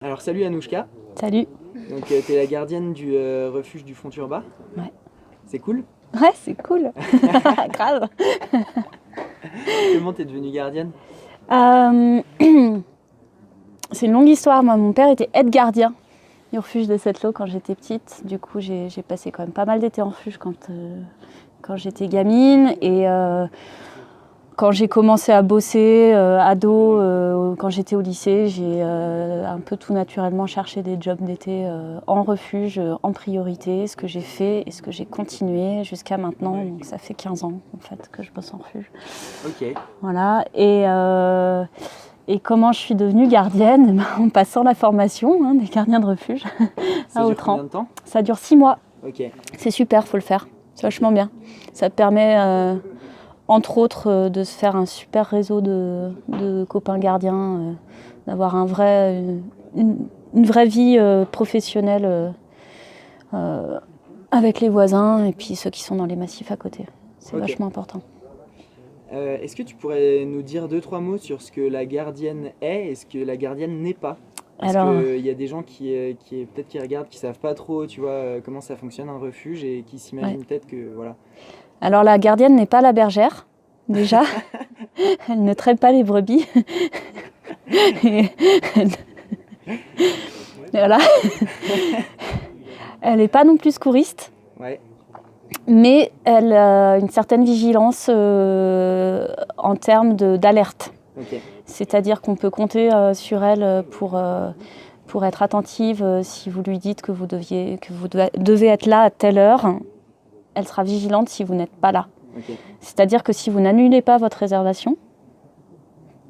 Alors salut Anouchka, Salut. donc t'es la gardienne du refuge du Font-Urbain. Ouais. C'est cool. Ouais, c'est cool. Grave. Comment t'es devenue gardienne? Euh, c'est une longue histoire. Moi, mon père était aide gardien du refuge de Settlo quand j'étais petite. Du coup, j'ai passé quand même pas mal d'été en refuge quand j'étais gamine. Et quand j'ai commencé à bosser, ado, quand j'étais au lycée, j'ai un peu tout naturellement cherché des jobs d'été en refuge, en priorité, ce que j'ai fait et ce que j'ai continué jusqu'à maintenant. Donc ça fait 15 ans en fait que je bosse en refuge. Ok. Voilà. Et comment je suis devenue gardienne? En passant la formation des gardiens de refuge Ça à dure Autran. combien de temps? Ça dure 6 mois. Ok. C'est super, faut le faire. C'est vachement bien. Ça te permet, entre autres, de se faire un super réseau de copains gardiens, d'avoir une vraie vie professionnelle avec les voisins et puis ceux qui sont dans les massifs à côté. C'est Ok. vachement important. Est-ce que tu pourrais nous dire deux, trois mots sur ce que la gardienne est et ce que la gardienne n'est pas? Parce Alors, qu'il y a des gens peut-être qui regardent, qui savent pas trop, tu vois, comment ça fonctionne un refuge et qui s'imaginent ouais. peut-être que, voilà. Alors la gardienne n'est pas la bergère, déjà. Elle ne traite pas les brebis. Et voilà. Elle n'est pas non plus secouriste, Ouais. mais elle a une certaine vigilance en termes d'alerte. Ok. C'est-à-dire qu'on peut compter sur elle pour être attentive si vous lui dites que vous devez être là à telle heure. Elle sera vigilante si vous n'êtes pas là. Ok. C'est-à-dire que si vous n'annulez pas votre réservation,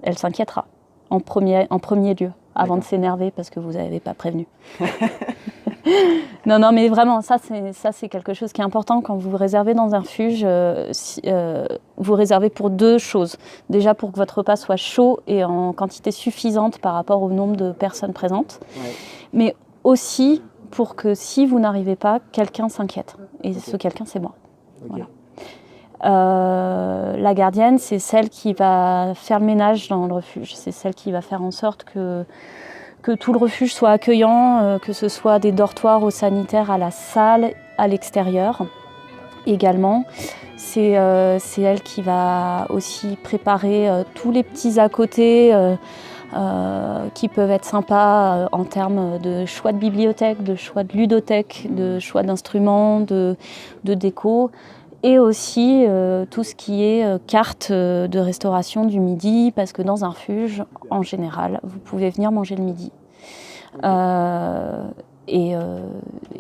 elle s'inquiétera en premier lieu, avant de D'accord. s'énerver parce que vous n'avez pas prévenu. Non, mais vraiment, ça c'est quelque chose qui est important quand vous réservez dans un refuge. Vous réservez pour deux choses. Déjà pour que votre repas soit chaud et en quantité suffisante par rapport au nombre de personnes présentes. Ouais. Mais aussi pour que si vous n'arrivez pas, quelqu'un s'inquiète. Et Ok. ce quelqu'un, c'est moi. Ok. Voilà. La gardienne, c'est celle qui va faire le ménage dans le refuge. C'est celle qui va faire en sorte que tout le refuge soit accueillant, que ce soit des dortoirs aux sanitaires, à la salle, à l'extérieur également. C'est elle qui va aussi préparer tous les petits à côté qui peuvent être sympas en termes de choix de bibliothèque, de choix de ludothèque, de choix d'instruments, de déco. Et aussi tout ce qui est carte de restauration du midi, parce que dans un refuge, en général, vous pouvez venir manger le midi. Et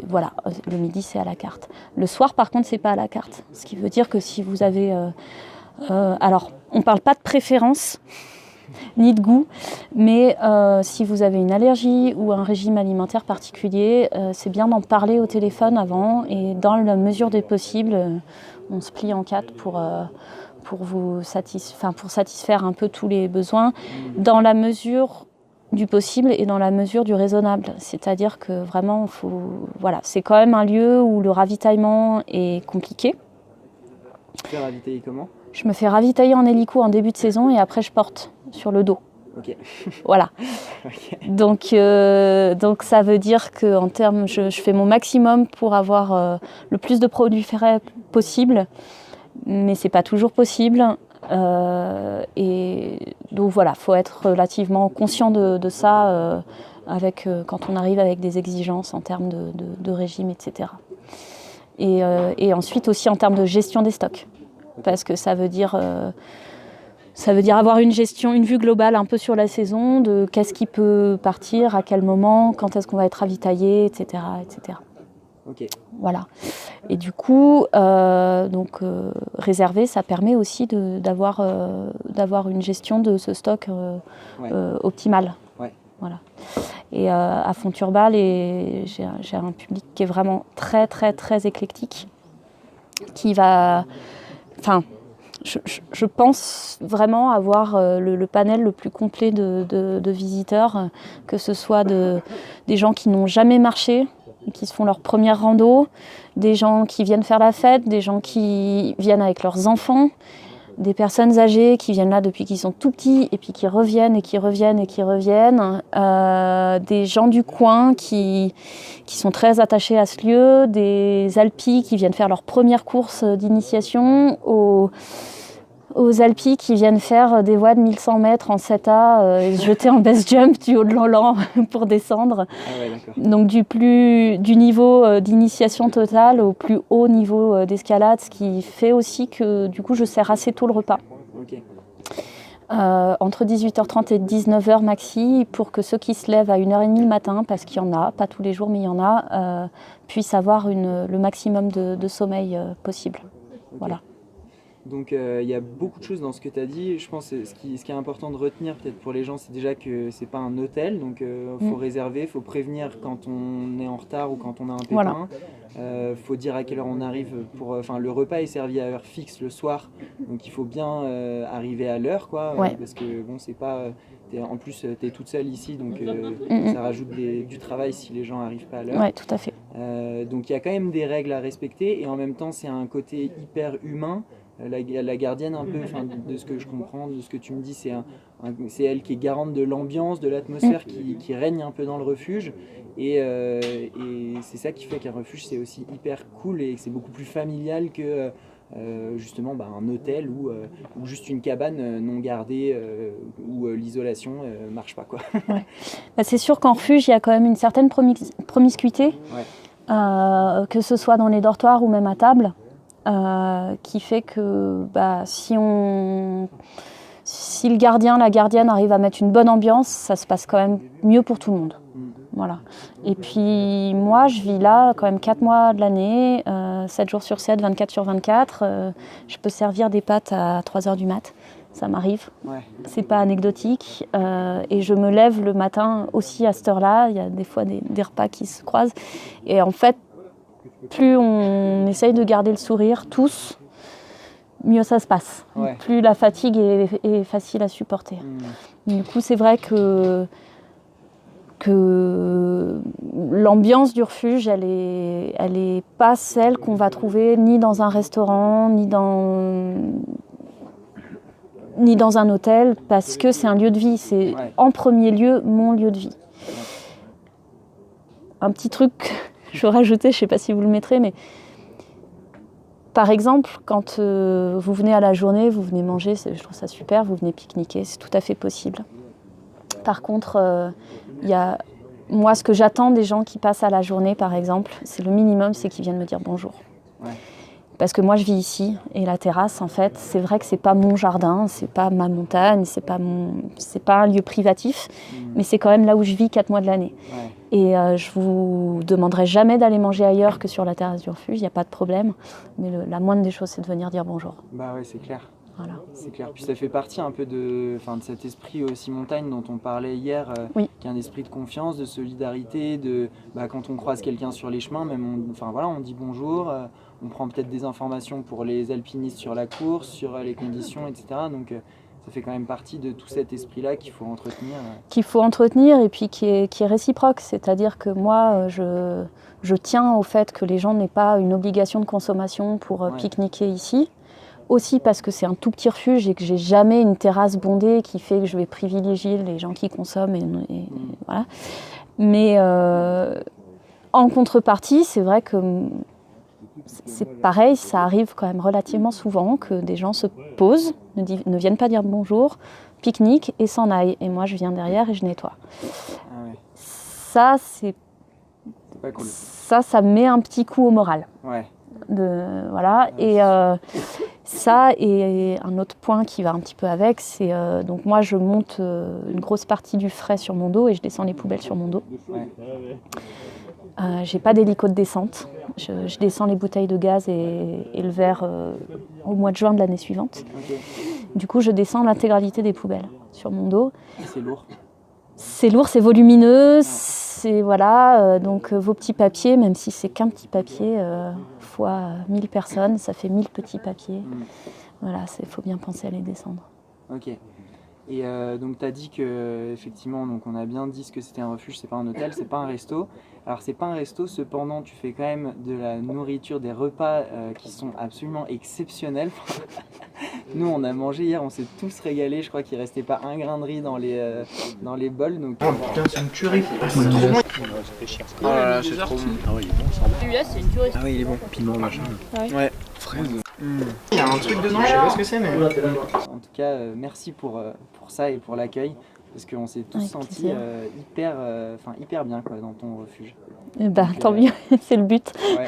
voilà, le midi c'est à la carte. Le soir par contre c'est pas à la carte. Ce qui veut dire que si vous avez... alors on parle pas de préférence ni de goût, mais si vous avez une allergie ou un régime alimentaire particulier, c'est bien d'en parler au téléphone avant et dans la mesure des possibles, on se plie en quatre pour satisfaire un peu tous les besoins dans la mesure du possible et dans la mesure du raisonnable. C'est-à-dire que vraiment, voilà, c'est quand même un lieu où le ravitaillement est compliqué. Tu te fais ravitailler comment? Je me fais ravitailler en hélico en début de saison et après je porte sur le dos. Ok. Voilà. Ok. Donc ça veut dire que en termes, je fais mon maximum pour avoir le plus de produits frais possible, mais c'est pas toujours possible. Et donc voilà, faut être relativement conscient de ça quand on arrive avec des exigences en termes de régime, etc. Et ensuite aussi en termes de gestion des stocks, parce que ça veut dire avoir une gestion, une vue globale un peu sur la saison, de qu'est-ce qui peut partir, à quel moment, quand est-ce qu'on va être ravitaillé, etc., etc. Ok. Voilà. Et du coup, réserver, ça permet aussi d'avoir une gestion de ce stock Ouais. optimale. Ouais. Voilà. Et à Font-Urbain, j'ai un public qui est vraiment très, très, très éclectique, qui va... Enfin, je pense vraiment avoir le panel le plus complet de visiteurs, que ce soit des gens qui n'ont jamais marché, qui se font leur première rando, des gens qui viennent faire la fête, des gens qui viennent avec leurs enfants, des personnes âgées qui viennent là depuis qu'ils sont tout petits et puis qui reviennent et qui reviennent et qui reviennent, des gens du coin qui sont très attachés à ce lieu, des alpis qui viennent faire leur première course d'initiation, aux alpis qui viennent faire des voies de 1100 mètres en 7A et se jeter en base jump du haut de l'Olan pour descendre. Ah ouais, d'accord. Donc du niveau d'initiation totale au plus haut niveau d'escalade, ce qui fait aussi que du coup je sers assez tôt le repas. Ok. Entre 18h30 et 19h maxi, pour que ceux qui se lèvent à 1h30 le matin, parce qu'il y en a, pas tous les jours mais il y en a, puissent avoir le maximum de sommeil possible. Ok. Voilà. Donc il y a beaucoup de choses dans ce que tu as dit. Je pense que ce qui est important de retenir peut-être pour les gens, c'est déjà que c'est pas un hôtel, donc faut réserver, faut prévenir quand on est en retard ou quand on a un pépin. Voilà. Faut dire à quelle heure on arrive. Le repas est servi à heure fixe le soir, donc il faut bien arriver à l'heure, quoi, Ouais. parce que bon, c'est pas. En plus, tu es toute seule ici, donc ça rajoute du travail si les gens n'arrivent pas à l'heure. Ouais, tout à fait. Donc il y a quand même des règles à respecter et en même temps, c'est un côté hyper humain. La gardienne, un peu, de ce que je comprends, de ce que tu me dis, c'est elle qui est garante de l'ambiance, de l'atmosphère qui règne un peu dans le refuge. Et c'est ça qui fait qu'un refuge, c'est aussi hyper cool et que c'est beaucoup plus familial que justement un hôtel ou juste une cabane non gardée où l'isolation marche pas, quoi. Ouais. C'est sûr qu'en refuge, il y a quand même une certaine promiscuité, Ouais. que ce soit dans les dortoirs ou même à table. Qui fait que si le gardien, la gardienne arrive à mettre une bonne ambiance, ça se passe quand même mieux pour tout le monde. Voilà. Et puis moi, je vis là quand même 4 mois de l'année, 7 jours sur 7, 24 sur 24. Je peux servir des pâtes à 3h du mat. Ça m'arrive. Ouais. C'est pas anecdotique. Et je me lève le matin aussi à cette heure-là. Il y a des fois des repas qui se croisent. Et en fait, plus on essaye de garder le sourire, tous, mieux ça se passe. Ouais. Plus la fatigue est facile à supporter. Du coup, c'est vrai que l'ambiance du refuge, elle est pas celle qu'on va trouver ni dans un restaurant, ni dans un hôtel, parce que c'est un lieu de vie. C'est en premier lieu mon lieu de vie. Un petit truc, je veux rajouter, je ne sais pas si vous le mettrez, mais par exemple, quand vous venez à la journée, vous venez manger, je trouve ça super, vous venez pique-niquer, c'est tout à fait possible. Par contre, moi, ce que j'attends des gens qui passent à la journée, par exemple, c'est le minimum, c'est qu'ils viennent me dire bonjour. Ouais. Parce que moi, je vis ici, et la terrasse, en fait, c'est vrai que c'est pas mon jardin, c'est pas ma montagne, c'est pas un lieu privatif, mais c'est quand même là où je vis 4 mois de l'année. Ouais. Et je vous demanderai jamais d'aller manger ailleurs que sur la terrasse du refuge, il n'y a pas de problème. Mais la moindre des choses, c'est de venir dire bonjour. Bah ouais, c'est clair. Voilà. C'est clair. Puis ça fait partie un peu de cet esprit aussi montagne dont on parlait hier, Oui. qui est un esprit de confiance, de solidarité, quand on croise quelqu'un sur les chemins, même on dit bonjour, on prend peut-être des informations pour les alpinistes sur la course, sur les conditions, etc. Donc ça fait quand même partie de tout cet esprit-là qu'il faut entretenir. Qu'il faut entretenir et puis qui est réciproque. C'est-à-dire que moi, je tiens au fait que les gens n'aient pas une obligation de consommation pour pique-niquer ici. Aussi parce que c'est un tout petit refuge et que j'ai jamais une terrasse bondée qui fait que je vais privilégier les gens qui consomment. Et voilà. Mais en contrepartie, c'est vrai que c'est pareil, ça arrive quand même relativement souvent que des gens se posent, ne viennent pas dire bonjour, pique-nique et s'en aillent. Et moi, je viens derrière et je nettoie. Ah ouais. Ça, c'est pas cool. Ça met un petit coup au moral. Ouais. Voilà. Et ça, et un autre point qui va un petit peu avec, c'est donc moi, je monte une grosse partie du frais sur mon dos et je descends les poubelles sur mon dos. Ouais. J'ai pas d'hélico de descente. Je descends les bouteilles de gaz et le verre au mois de juin de l'année suivante. Okay. Du coup, je descends l'intégralité des poubelles sur mon dos. C'est lourd. C'est lourd, c'est volumineux, c'est voilà. Donc vos petits papiers, même si c'est qu'un petit papier, fois 1000 personnes, ça fait 1000 petits papiers. Voilà, faut bien penser à les descendre. Ok. Et donc tu as dit que effectivement, donc on a bien dit ce que c'était un refuge, c'est pas un hôtel, c'est pas un resto. Alors c'est pas un resto, cependant tu fais quand même de la nourriture, des repas qui sont absolument exceptionnels. Nous on a mangé hier, on s'est tous régalés, je crois qu'il restait pas un grain de riz dans les bols. Donc, putain, c'est une tuerie. C'est trop bon. Oh là là, c'est trop bon. Ah ouais, il est bon ça. Celui-là, c'est une tuerie. Ah ouais, il est bon. Piment, machin. ouais. Fraise. Il y a un truc dedans, je sais pas ce que c'est, mais. En tout cas, merci pour ça et pour l'accueil, parce qu'on s'est tous Avec sentis plaisir. hyper bien quoi, dans ton refuge. Tant mieux, c'est le but. Ouais.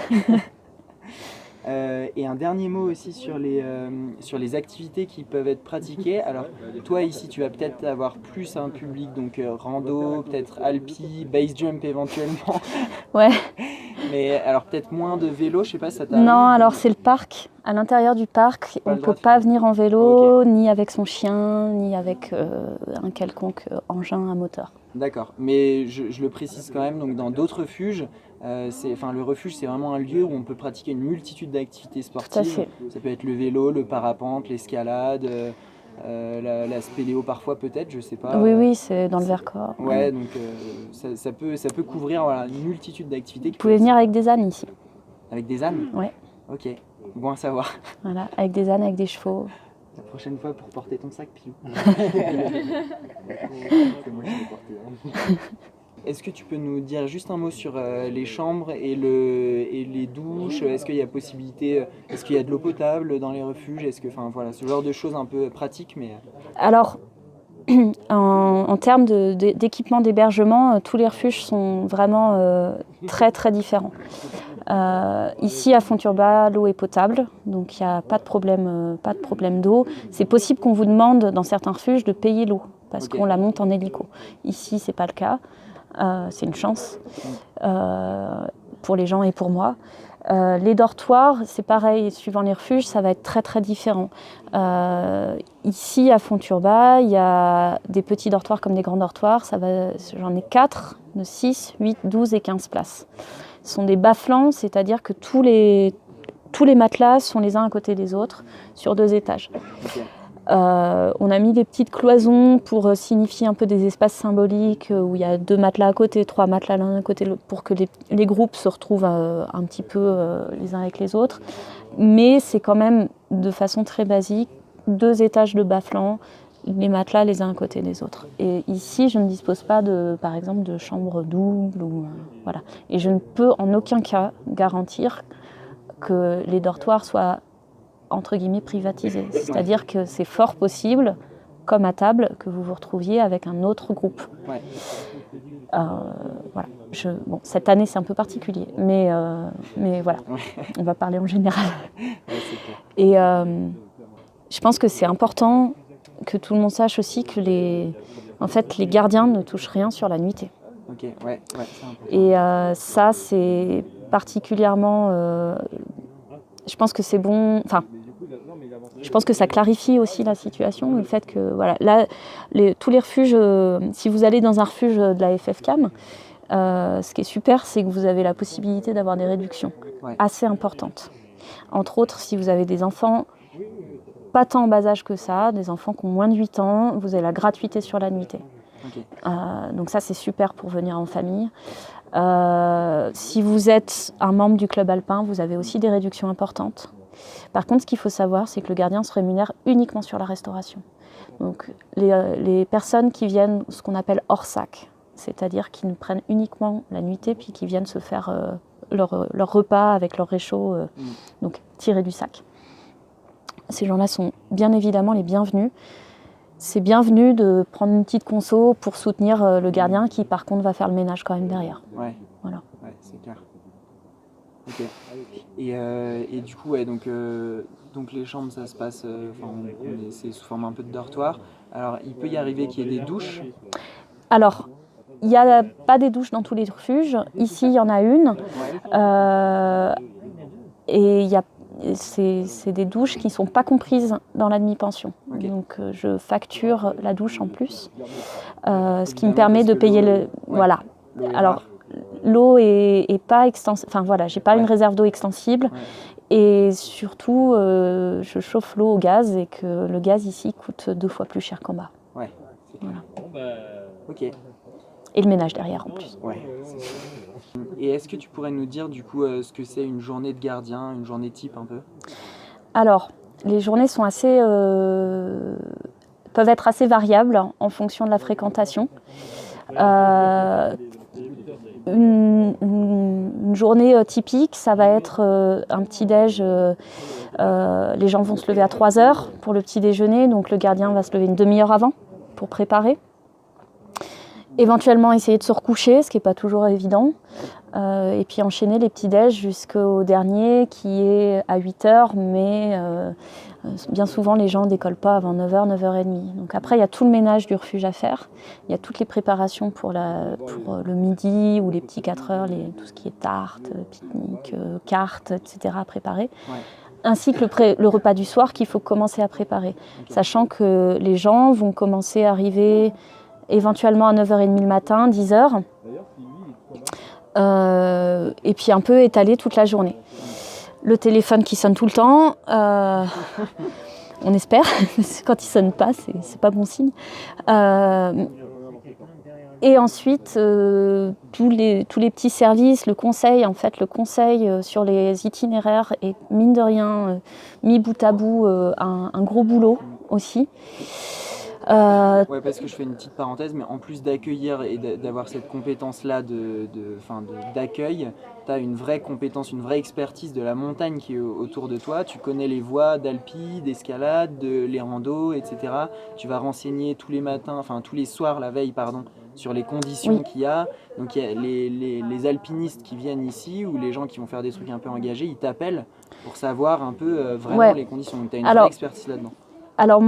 Et un dernier mot aussi sur les activités qui peuvent être pratiquées. Alors toi ici tu vas peut-être avoir plus un public, donc rando, peut-être alpi, base jump éventuellement. Ouais. Mais alors peut-être moins de vélo, je sais pas si ça t'arrive. Non, alors c'est le parc. À l'intérieur du parc, Pas on le ne droit peut de pas faire. venir en vélo, ni avec son chien, ni avec un quelconque engin à moteur. D'accord, mais je le précise quand même, donc dans d'autres refuges, le refuge c'est vraiment un lieu où on peut pratiquer une multitude d'activités sportives. fait. Ça peut être le vélo, le parapente, l'escalade, la spéléo parfois peut-être, je sais pas. Oui, c'est dans le Vercors. Ouais, donc ça peut couvrir voilà, une multitude d'activités. Vous pouvez venir avec des ânes ici. Avec des ânes? Ouais. Ok, bon à savoir. Voilà, avec des ânes, avec des chevaux. La prochaine fois pour porter ton sac, Pilou. Est-ce que tu peux nous dire juste un mot sur les chambres et les douches? Est-ce qu'il y a possibilité, est-ce qu'il y a de l'eau potable dans les refuges? Est-ce que, enfin voilà, ce genre de choses un peu pratiques, mais Alors, en termes d'équipement d'hébergement, tous les refuges sont vraiment très très différents. Ici à Fonturba, l'eau est potable, donc il n'y a pas de problème d'eau. C'est possible qu'on vous demande dans certains refuges de payer l'eau parce qu'on la monte en hélico. Ici, c'est pas le cas. C'est une chance pour les gens et pour moi. Les dortoirs, c'est pareil, suivant les refuges, ça va être très très différent. Ici à Fonturba, il y a des petits dortoirs comme des grands dortoirs. J'en ai 4, de 6, 8, 12 et 15 places. Ce sont des bas-flancs, c'est-à-dire que tous les matelas sont les uns à côté des autres sur 2 étages. okay. On a mis des petites cloisons pour signifier un peu des espaces symboliques où il y a 2 matelas à côté, 3 matelas l'un à côté de l'autre pour que les groupes se retrouvent un petit peu les uns avec les autres. Mais c'est quand même de façon très basique, 2 étages de bas-flanc, les matelas les uns à côté des autres. Et ici, je ne dispose pas par exemple de chambre double voilà. Et je ne peux en aucun cas garantir que les dortoirs soient entre guillemets privatisés. C'est-à-dire que c'est fort possible, comme à table, que vous vous retrouviez avec un autre groupe. Ouais. Voilà. Cette année, c'est un peu particulier, mais voilà, on va parler en général. Ouais, c'est clair. Et je pense que c'est important que tout le monde sache aussi que les gardiens ne touchent rien sur la nuitée. Ok, ouais, c'est important. Et ça, c'est particulièrement... je pense que c'est bon... Enfin, je pense que ça clarifie aussi la situation, le fait que, voilà, là, tous les refuges, si vous allez dans un refuge de la FFCAM, ce qui est super, c'est que vous avez la possibilité d'avoir des réductions assez importantes. Entre autres, si vous avez des enfants pas tant en bas âge que ça, des enfants qui ont moins de 8 ans, vous avez la gratuité sur la nuitée. Okay. Donc ça, c'est super pour venir en famille. Si vous êtes un membre du club alpin, vous avez aussi des réductions importantes. Par contre, ce qu'il faut savoir, c'est que le gardien se rémunère uniquement sur la restauration. Donc les personnes qui viennent, ce qu'on appelle hors sac, c'est-à-dire qui nous prennent uniquement la nuitée puis qui viennent se faire leur repas avec leur réchaud, donc tiré du sac. Ces gens-là sont bien évidemment les bienvenus. C'est bienvenu de prendre une petite conso pour soutenir le gardien qui, par contre, va faire le ménage quand même derrière. Ouais, voilà. Ouais, c'est clair. Ok. Et du coup, ouais, donc les chambres, ça se passe, c'est sous forme un peu de dortoir. Alors, il peut y arriver qu'il y ait des douches. Alors, il n'y a pas des douches dans tous les refuges. Ici, il y en a une. Et c'est des douches qui ne sont pas comprises dans la demi-pension. Okay. Donc, je facture la douche en plus. Ce qui me permet de payer le... Voilà. Alors, l'eau est pas extensible. Enfin, voilà, j'ai pas une réserve d'eau extensible. Et surtout, je chauffe l'eau au gaz et que le gaz ici coûte 2 fois plus cher qu'en bas. Ouais. Voilà. Ok. Et le ménage derrière en plus. Ouais. Et est-ce que tu pourrais nous dire du coup ce que c'est une journée de gardien, une journée type un peu? Alors, les journées sont peuvent être assez variables en fonction de la fréquentation. Une journée typique, ça va être un petit-déj. Les gens vont se lever à 3h pour le petit déjeuner, donc le gardien va se lever une demi-heure avant pour préparer. Éventuellement essayer de se recoucher, ce qui n'est pas toujours évident. Et puis enchaîner les petits-déj jusqu'au dernier qui est à 8h, mais bien souvent les gens ne décollent pas avant 9h, 9h30. Donc après il y a tout le ménage du refuge à faire, il y a toutes les préparations pour le midi ou les petits 4h, tout ce qui est tarte, pique-nique, cartes, etc. à préparer. Ouais. Ainsi que le repas du soir qu'il faut commencer à préparer, sachant que les gens vont commencer à arriver éventuellement à 9h30 le matin, 10h. Et puis un peu étalé toute la journée. Le téléphone qui sonne tout le temps, on espère, quand il sonne pas, c'est pas bon signe. Et ensuite, tous les petits services, le conseil sur les itinéraires est mine de rien mis bout à bout un gros boulot aussi. Ouais, parce que je fais une petite parenthèse, mais en plus d'accueillir et d'avoir cette compétence-là d'accueil, tu as une vraie compétence, une vraie expertise de la montagne qui est autour de toi. Tu connais les voies d'alpi, d'escalade, les randos, etc. Tu vas renseigner tous les soirs, la veille, sur les conditions qu'il y a. Donc il y a les alpinistes qui viennent ici ou les gens qui vont faire des trucs un peu engagés, ils t'appellent pour savoir un peu vraiment les conditions. Donc tu as une vraie expertise là-dedans. Alors,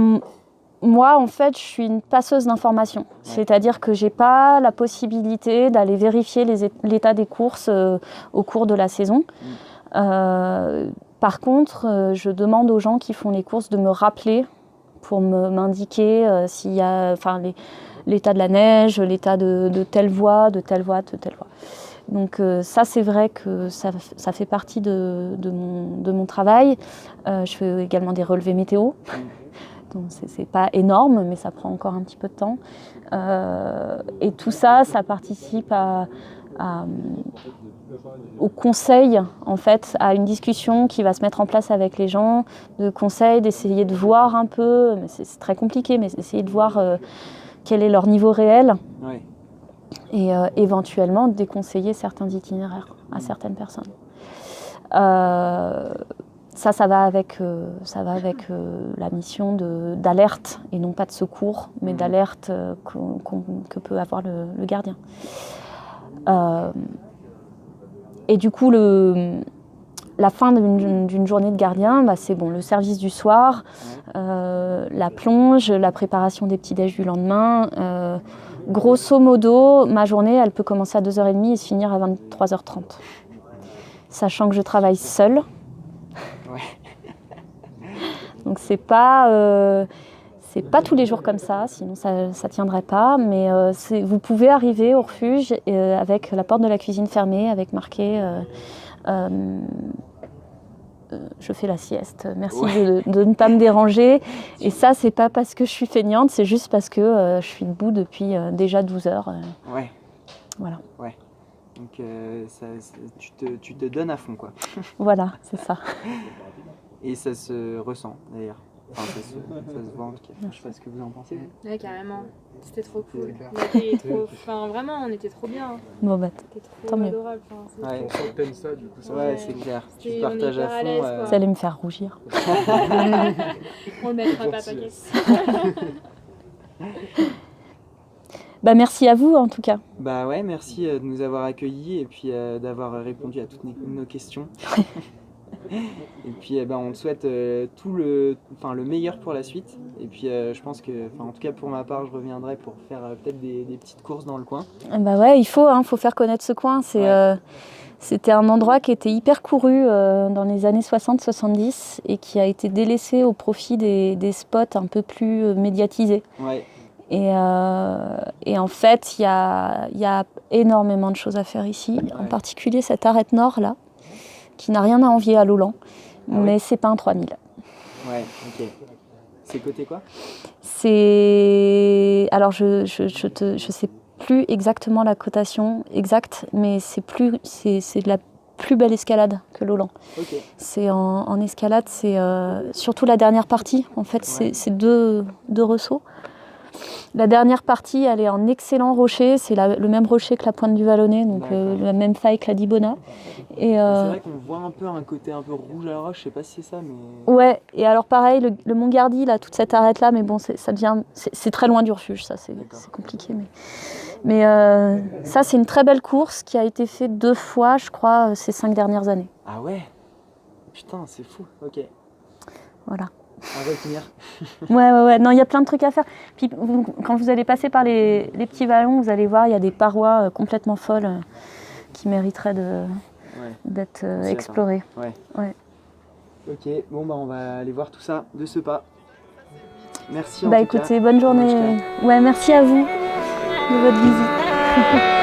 moi, en fait, je suis une passeuse d'informations. Ouais. C'est-à-dire que je n'ai pas la possibilité d'aller vérifier l'état des courses au cours de la saison. Par contre, je demande aux gens qui font les courses de me rappeler pour m'indiquer s'il y a l'état de la neige, l'état de telle voie, de telle voie, de telle voie. Donc ça, c'est vrai que ça fait partie de mon travail. Je fais également des relevés météo. Donc c'est pas énorme, mais ça prend encore un petit peu de temps. Et tout ça, ça participe au conseil, en fait, à une discussion qui va se mettre en place avec les gens, de conseil, d'essayer de voir un peu, mais c'est très compliqué, mais d'essayer de voir quel est leur niveau réel. Ouais. Et éventuellement déconseiller certains itinéraires à certaines personnes. Ça va avec la mission d'alerte, et non pas de secours, mais d'alerte que peut avoir le gardien. Et du coup, la fin d'une journée de gardien, c'est le service du soir, la plonge, la préparation des petits déj du lendemain. Grosso modo, ma journée, elle peut commencer à 2h30 et se finir à 23h30. Sachant que je travaille seule. Ouais. Donc c'est pas tous les jours comme ça, sinon ça tiendrait pas. Mais vous pouvez arriver au refuge avec la porte de la cuisine fermée, avec marqué je fais la sieste, merci de ne pas me déranger. Et ça, c'est pas parce que je suis feignante, c'est juste parce que je suis debout depuis déjà 12 heures. Ouais. Voilà. Ouais. Donc tu te donnes à fond, quoi. Voilà, c'est ça. Et ça se ressent d'ailleurs. Enfin, ça se voit en tout cas. Je sais pas ce que vous en pensez. Ouais, carrément. C'était trop cool. Vraiment, on était trop bien. Bon, c'était trop adorable. Ouais. On s'entenne ça, du coup. Ça c'est clair. Tu partages à fond. Ça allait me faire rougir. On le mettra pas à paquet. Merci à vous en tout cas. Merci de nous avoir accueillis et puis d'avoir répondu à toutes nos questions. Et puis on te souhaite tout le meilleur pour la suite. Et puis je pense que, en tout cas pour ma part, je reviendrai pour faire peut-être des petites courses dans le coin. Il faut faire connaître ce coin. C'était un endroit qui était hyper couru dans les années 60-70 et qui a été délaissé au profit des spots un peu plus médiatisés. Ouais. Et en fait, il y a énormément de choses à faire ici, en particulier cette arête nord là, qui n'a rien à envier à l'Olan, mais c'est pas un 3000. Ouais, ok. C'est côté quoi ? Alors, je sais plus exactement la cotation exacte, mais c'est de la plus belle escalade que l'Olan. Ok. C'est en escalade, c'est surtout la dernière partie. En fait, c'est deux ressauts. La dernière partie, elle est en excellent rocher. C'est le même rocher que la pointe du Vallonnet, donc la même faille que la Dibona. Et C'est vrai qu'on voit un peu un côté un peu rouge à la roche, je sais pas si c'est ça, mais... ouais, et alors pareil, le Mont Gardy, là, toute cette arête-là, mais bon, c'est très loin du refuge, ça, c'est compliqué. Mais ça, c'est une très belle course qui a été faite 2 fois, je crois, ces 5 dernières années. Ah ouais? Putain, c'est fou, ok. Voilà. À retenir. Ouais, non, il y a plein de trucs à faire. Puis quand vous allez passer par les petits vallons, vous allez voir, il y a des parois complètement folles qui mériteraient d'être explorées. Ouais. Ok, bon bah on va aller voir tout ça de ce pas. Merci Écoutez, bonne journée. Ouais, merci à vous de votre visite.